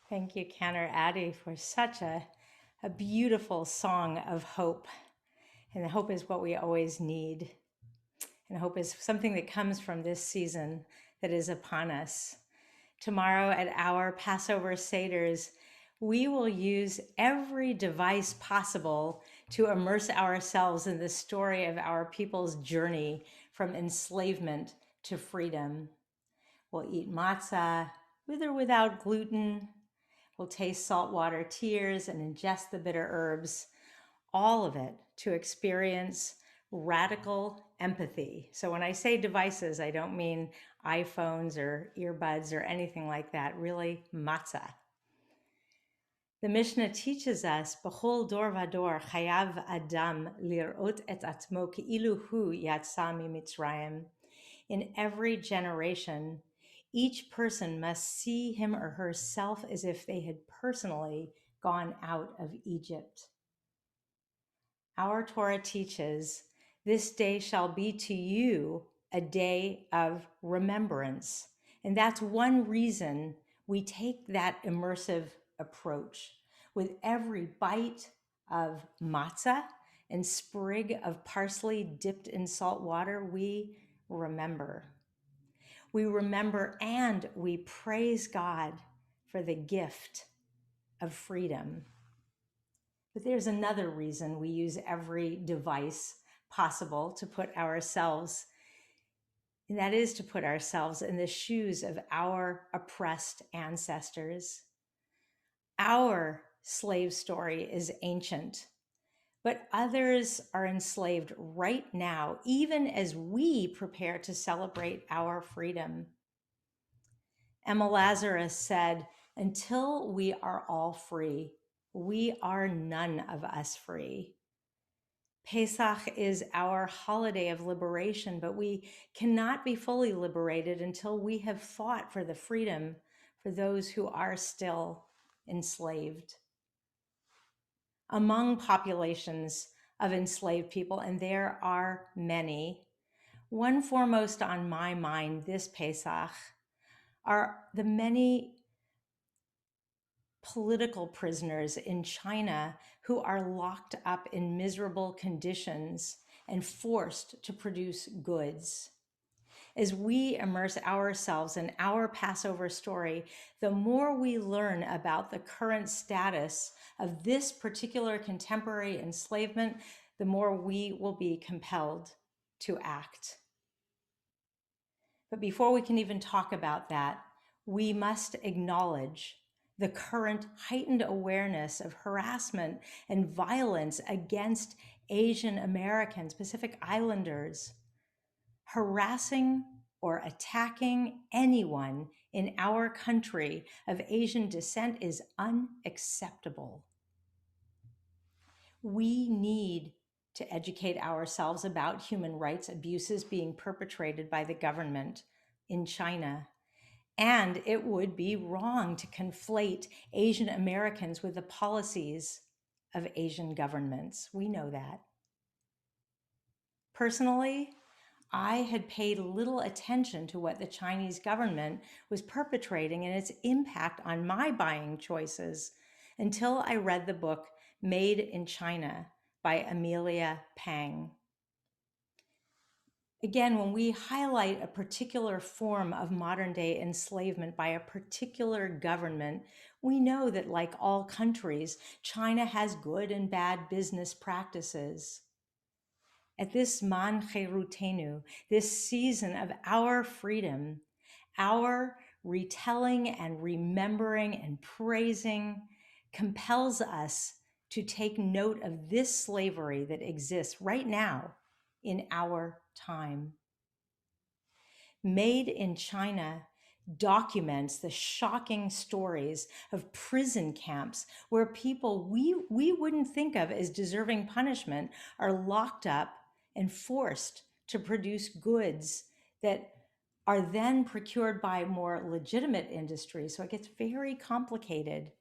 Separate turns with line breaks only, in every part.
Thank you, Cantor Addy, for such a beautiful song of hope. And hope is what we always need. And hope is something that comes from this season that is upon us. Tomorrow at our Passover Seders, we will use every device possible to immerse ourselves in the story of our people's journey from enslavement to freedom. We'll eat matzah with or without gluten. We'll taste saltwater tears and ingest the bitter herbs, all of it to experience radical empathy. So when I say devices, I don't mean iPhones or earbuds or anything like that, really matzah. The Mishnah teaches us, B'chol dor vador chayav adam lirot et atmo ke'ilu hu yatsa miMitzrayim. In every generation, each person must see him or herself as if they had personally gone out of Egypt. Our Torah teaches, this day shall be to you a day of remembrance. And that's one reason we take that immersive approach. With every bite of matzah and sprig of parsley dipped in salt water, we remember. We remember and we praise God for the gift of freedom. But there's another reason we use every device possible to put ourselves, and that is to put ourselves in the shoes of our oppressed ancestors. Our slave story is ancient, but others are enslaved right now, even as we prepare to celebrate our freedom. Emma Lazarus said, until we are all free, we are none of us free. Pesach is our holiday of liberation, but we cannot be fully liberated until we have fought for the freedom for those who are still enslaved. Among populations of enslaved people, and there are many, one foremost on my mind this Pesach are the many political prisoners in China who are locked up in miserable conditions and forced to produce goods. As we immerse ourselves in our Passover story, the more we learn about the current status of this particular contemporary enslavement, the more we will be compelled to act. But before we can even talk about that, we must acknowledge the current heightened awareness of harassment and violence against Asian Americans, Pacific Islanders. Harassing or attacking anyone in our country of Asian descent is unacceptable. We need to educate ourselves about human rights abuses being perpetrated by the government in China. And it would be wrong to conflate Asian Americans with the policies of Asian governments. We know that. Personally, I had paid little attention to what the Chinese government was perpetrating and its impact on my buying choices until I read the book Made in China by Amelia Pang. Again, when we highlight a particular form of modern day enslavement by a particular government, we know that like all countries, China has good and bad business practices. At this Man Cherutenu, this season of our freedom, our retelling and remembering and praising compels us to take note of this slavery that exists right now in our time. Made in China documents the shocking stories of prison camps where people we wouldn't think of as deserving punishment are locked up and forced to produce goods that are then procured by more legitimate industries. So it gets very complicated.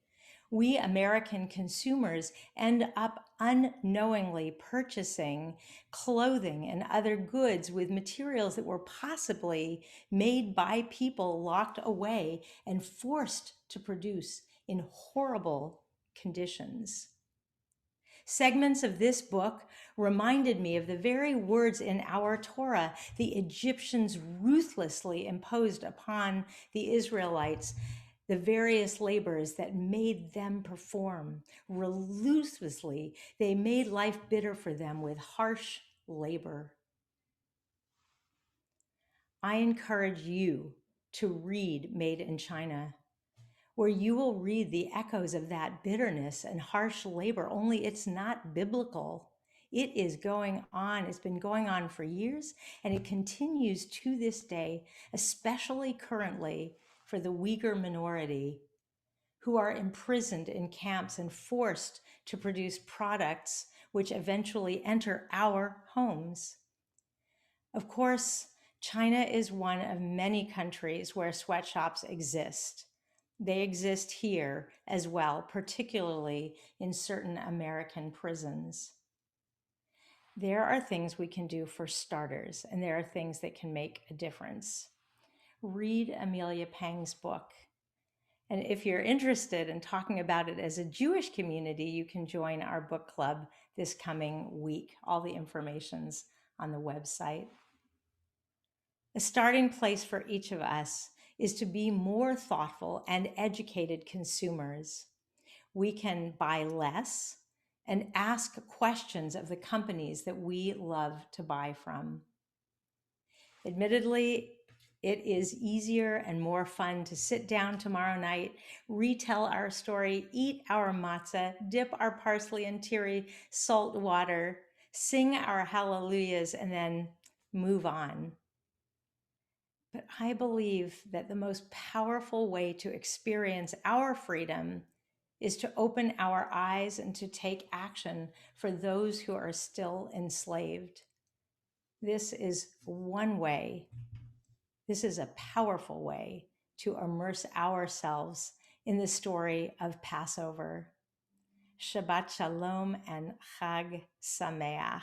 We American consumers end up unknowingly purchasing clothing and other goods with materials that were possibly made by people locked away and forced to produce in horrible conditions. Segments of this book reminded me of the very words in our Torah the Egyptians ruthlessly imposed upon the Israelites, the various labors that made them perform. Ruthlessly, they made life bitter for them with harsh labor. I encourage you to read Made in China, where you will read the echoes of that bitterness and harsh labor, only it's not biblical. It is going on. It's been going on for years, and it continues to this day, especially currently for the Uyghur minority who are imprisoned in camps and forced to produce products which eventually enter our homes. Of course, China is one of many countries where sweatshops exist. They exist here as well, particularly in certain American prisons. There are things we can do for starters, and there are things that can make a difference. Read Amelia Pang's book. And if you're interested in talking about it as a Jewish community, you can join our book club this coming week. All the information's on the website. A starting place for each of us is to be more thoughtful and educated consumers. We can buy less and ask questions of the companies that we love to buy from. Admittedly, it is easier and more fun to sit down tomorrow night, retell our story, eat our matzah, dip our parsley and tiri salt water, sing our hallelujahs, and then move on. But I believe that the most powerful way to experience our freedom is to open our eyes and to take action for those who are still enslaved. This is one way. This is a powerful way to immerse ourselves in the story of Passover. Shabbat Shalom and Chag Sameach.